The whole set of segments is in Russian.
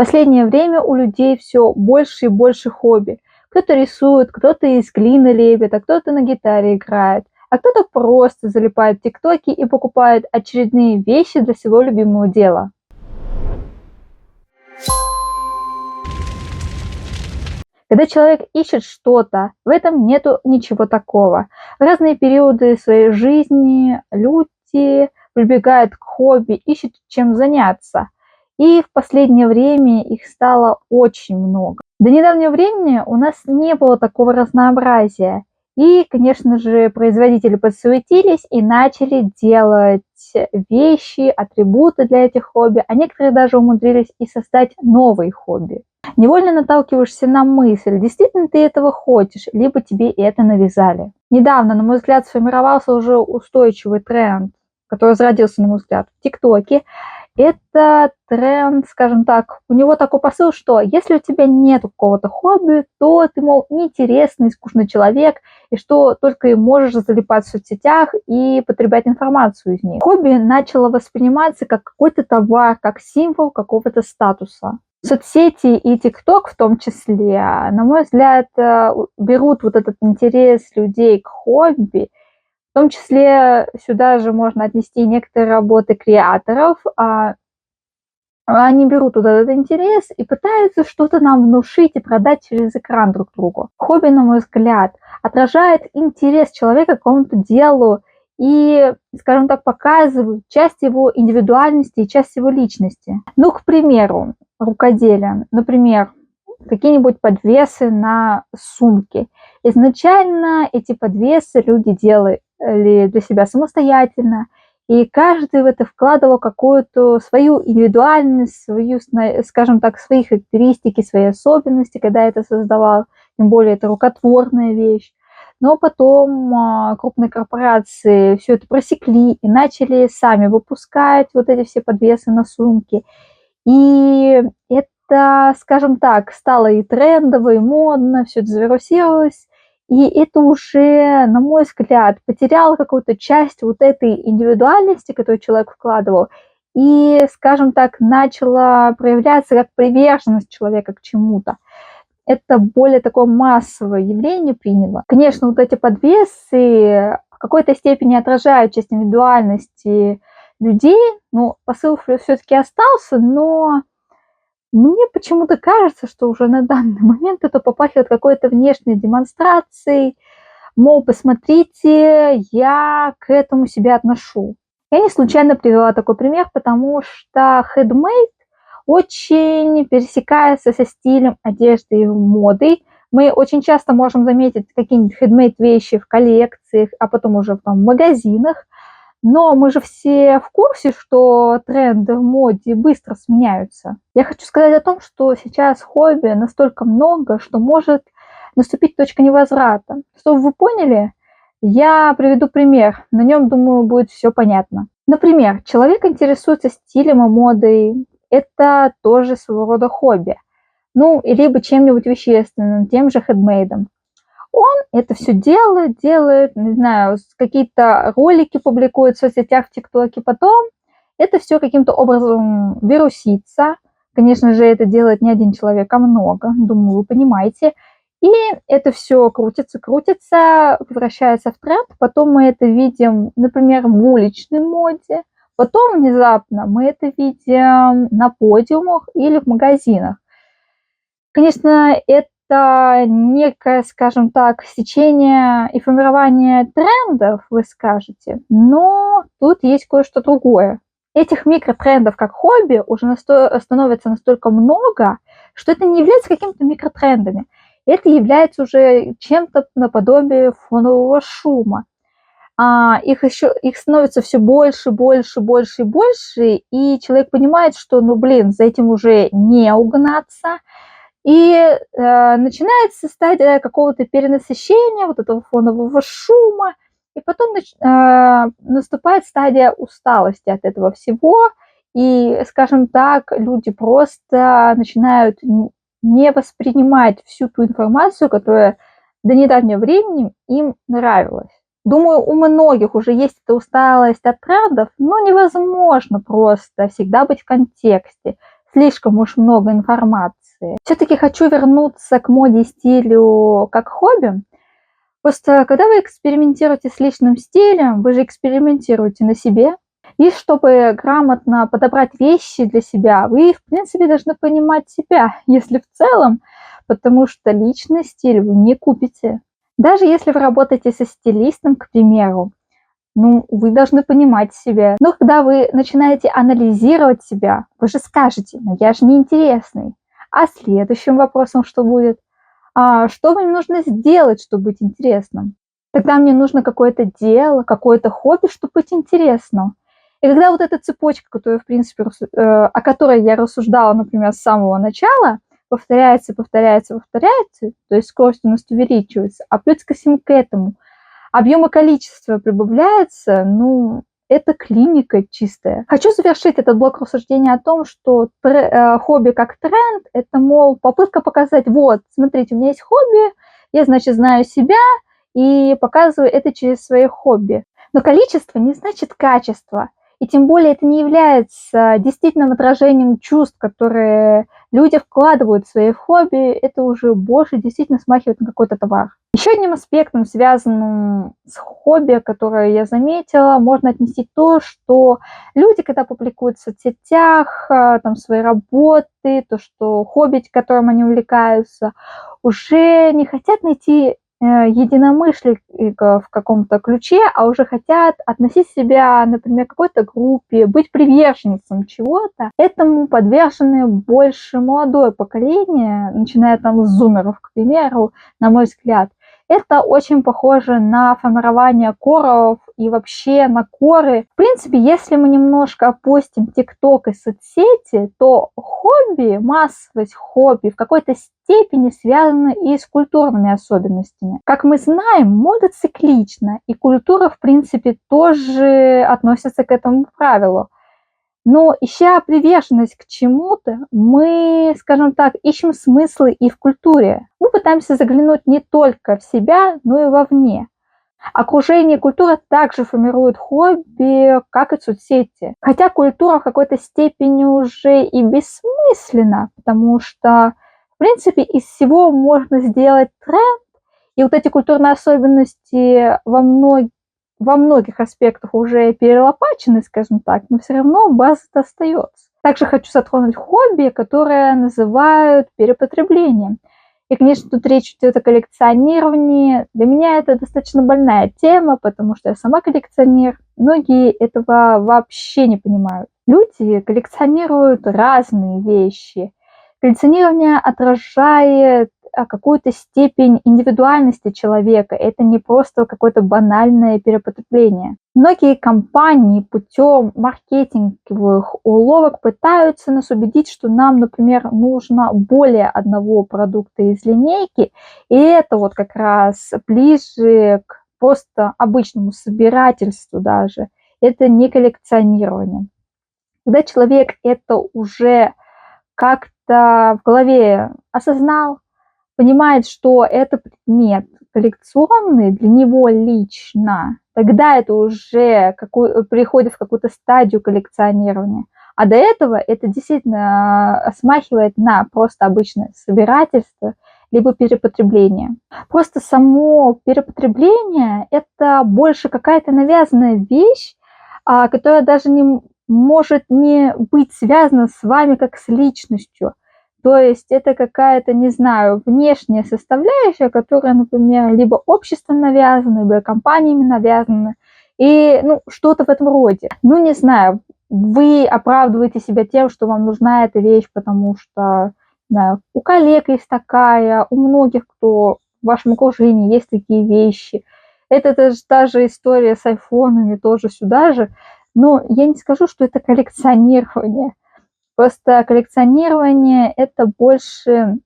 последнее время у людей все больше и больше хобби. Кто-то рисует, кто-то из глины лепит, а кто-то на гитаре играет, а кто-то просто залипает в ТикТоке и покупает очередные вещи для своего любимого дела. Когда человек ищет что-то, в этом нету ничего такого. В разные периоды своей жизни люди прибегают к хобби, ищут чем заняться. И в последнее время их стало очень много. До недавнего времени у нас не было такого разнообразия. И, конечно же, производители подсуетились и начали делать вещи, атрибуты для этих хобби, а некоторые даже умудрились и создать новые хобби. Невольно наталкиваешься на мысль, действительно ты этого хочешь, либо тебе это навязали. Недавно, на мой взгляд, сформировался уже устойчивый тренд, который зародился, на мой взгляд, в ТикТоке. Это тренд, скажем так, у него такой посыл, что если у тебя нет какого-то хобби, то ты, мол, неинтересный, скучный человек, и что только и можешь залипать в соцсетях и потреблять информацию из них. Хобби начало восприниматься как какой-то товар, как символ какого-то статуса. Соцсети и ТикТок в том числе, на мой взгляд, берут вот этот интерес людей к хобби. В том числе сюда же можно отнести некоторые работы креаторов. Они берут вот этот интерес и пытаются что-то нам внушить и продать через экран друг другу. Хобби, на мой взгляд, отражает интерес человека к какому-то делу и, скажем так, показывает часть его индивидуальности и часть его личности. Ну, к примеру, рукоделие. Например, какие-нибудь подвесы на сумки. Изначально эти подвесы люди делали для себя самостоятельно, и каждый в это вкладывал какую-то свою индивидуальность, свою, скажем так, свои характеристики, свои особенности, когда это создавал, тем более это рукотворная вещь. Но потом крупные корпорации все это просекли и начали сами выпускать вот эти все подвесы на сумки. И это, скажем так, стало и трендово, и модно, все это завирусилось. И это уже, на мой взгляд, потеряло какую-то часть вот этой индивидуальности, которую человек вкладывал, и, скажем так, начала проявляться как приверженность человека к чему-то. Это более такое массовое явление приняло. Конечно, вот эти подвесы в какой-то степени отражают часть индивидуальности людей, но посыл все-таки остался, но мне почему-то кажется, что уже на данный момент это попахивает какой-то внешней демонстрацией, мол, посмотрите, я к этому себя отношу. Я не случайно привела такой пример, потому что handmade очень пересекается со стилем одежды и моды. Мы очень часто можем заметить какие-нибудь handmade вещи в коллекциях, а потом уже в магазинах. Но мы же все в курсе, что тренды в моде быстро сменяются. Я хочу сказать о том, что сейчас хобби настолько много, что может наступить точка невозврата. Чтобы вы поняли, я приведу пример. На нем, думаю, будет все понятно. Например, человек интересуется стилем и модой. Это тоже своего рода хобби. Ну, либо чем-нибудь вещественным, тем же хендмейдом. Он это все делает, не знаю, какие-то ролики публикует в соцсетях, в ТикТоке, потом это все каким-то образом вирусится. Конечно же, это делает не один человек, а много, думаю, вы понимаете. И это все крутится, превращается в тренд. Потом мы это видим, например, в уличной моде. Потом внезапно мы это видим на подиумах или в магазинах. Конечно, это некое, скажем так, сечение и формирование трендов, вы скажете, но тут есть кое-что другое. Этих микротрендов как хобби уже становится настолько много, что это не является какими-то микротрендами. Это является уже чем-то наподобие фонового шума. Их становится все больше, и больше, и человек понимает, что, за этим уже не угнаться. И начинается стадия какого-то перенасыщения, вот этого фонового шума, и потом наступает стадия усталости от этого всего, и, скажем так, люди просто начинают не воспринимать всю ту информацию, которая до недавнего времени им нравилась. Думаю, у многих уже есть эта усталость от трендов, но невозможно просто всегда быть в контексте, слишком уж много информации. Все-таки хочу вернуться к моде и стилю как хобби. Просто когда вы экспериментируете с личным стилем, вы же экспериментируете на себе. И чтобы грамотно подобрать вещи для себя, вы, в принципе, должны понимать себя, если в целом, потому что личный стиль вы не купите. Даже если вы работаете со стилистом, к примеру, ну, вы должны понимать себя. Но когда вы начинаете анализировать себя, вы же скажете: ну я же неинтересный. А следующим вопросом что будет? А что мне нужно сделать, чтобы быть интересным? Тогда мне нужно какое-то дело, какое-то хобби, чтобы быть интересным. И когда вот эта цепочка, которую, в принципе, о которой я рассуждала, например, с самого начала, повторяется, повторяется, повторяется, то есть скорость у нас увеличивается, а плюс ко всему к этому объем и количество прибавляется, ну, это клиника чистая. Хочу завершить этот блок рассуждения о том, что хобби как тренд, это, мол, попытка показать: вот, смотрите, у меня есть хобби, я, значит, знаю себя и показываю это через свои хобби. Но количество не значит качество. И тем более это не является действительным отражением чувств, которые люди вкладывают в свои хобби. Это уже больше действительно смахивает на какой-то товар. Еще одним аспектом, связанным с хобби, которое я заметила, можно отнести то, что люди, когда публикуют в соцсетях там свои работы, то, что хобби, которым они увлекаются, уже не хотят найти единомышленников в каком-то ключе, а уже хотят относить себя, например, к какой-то группе, быть приверженцем чего-то. Этому подвержены больше молодое поколение, начиная там с зумеров, к примеру, на мой взгляд. Это очень похоже на формирование коров и вообще на коры. В принципе, если мы немножко опустим ТикТок и соцсети, то хобби, массовость хобби в какой-то степени связана и с культурными особенностями. Как мы знаем, мода циклична, и культура, в принципе, тоже относится к этому правилу. Но ища приверженность к чему-то, мы, скажем так, ищем смыслы и в культуре. Мы пытаемся заглянуть не только в себя, но и вовне. Окружение и культура также формируют хобби, как и соцсети. Хотя культура в какой-то степени уже и бессмысленна, потому что, в принципе, из всего можно сделать тренд, и вот эти культурные особенности во многих аспектах уже перелопачены, скажем так, но все равно база-то остается. Также хочу затронуть хобби, которое называют перепотреблением. И, конечно, тут речь идет о коллекционировании. Для меня это достаточно больная тема, потому что я сама коллекционер. Многие этого вообще не понимают. Люди коллекционируют разные вещи. Коллекционирование отражает какую-то степень индивидуальности человека. Это не просто какое-то банальное перепотребление. Многие компании путем маркетинговых уловок пытаются нас убедить, что нам, например, нужно более одного продукта из линейки, и это вот как раз ближе к просто обычному собирательству даже. Это не коллекционирование. Когда человек это уже как-то в голове осознал, понимает, что это предмет коллекционный для него лично, тогда это уже приходит в какую-то стадию коллекционирования. А до этого это действительно смахивает на просто обычное собирательство, либо перепотребление. Просто само перепотребление – это больше какая-то навязанная вещь, которая даже не может не быть связана с вами как с личностью. То есть это какая-то, не знаю, внешняя составляющая, которая, например, либо обществом навязана, либо компаниями навязана, и что-то в этом роде. Не знаю, вы оправдываете себя тем, что вам нужна эта вещь, потому что, не знаю, у коллег есть такая, у многих, кто в вашем окружении есть такие вещи. Это даже история с айфонами тоже сюда же. Но я не скажу, что это коллекционирование. Просто коллекционирование – это больше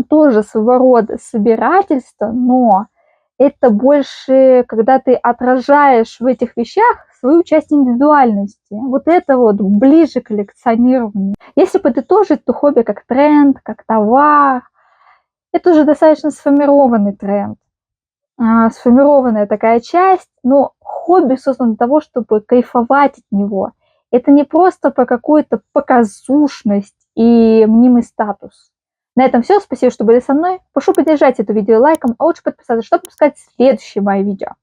тоже своего рода собирательство, но это больше, когда ты отражаешь в этих вещах свою часть индивидуальности. Вот это вот ближе к коллекционированию. Если подытожить, то хобби как тренд, как товар – это уже достаточно сформированный тренд, сформированная такая часть, но хобби создано для того, чтобы кайфовать от него. Это не просто про какую-то показушность и мнимый статус. На этом все. Спасибо, что были со мной. Прошу поддержать это видео лайком, а лучше подписаться, чтобы пускать следующие мои видео.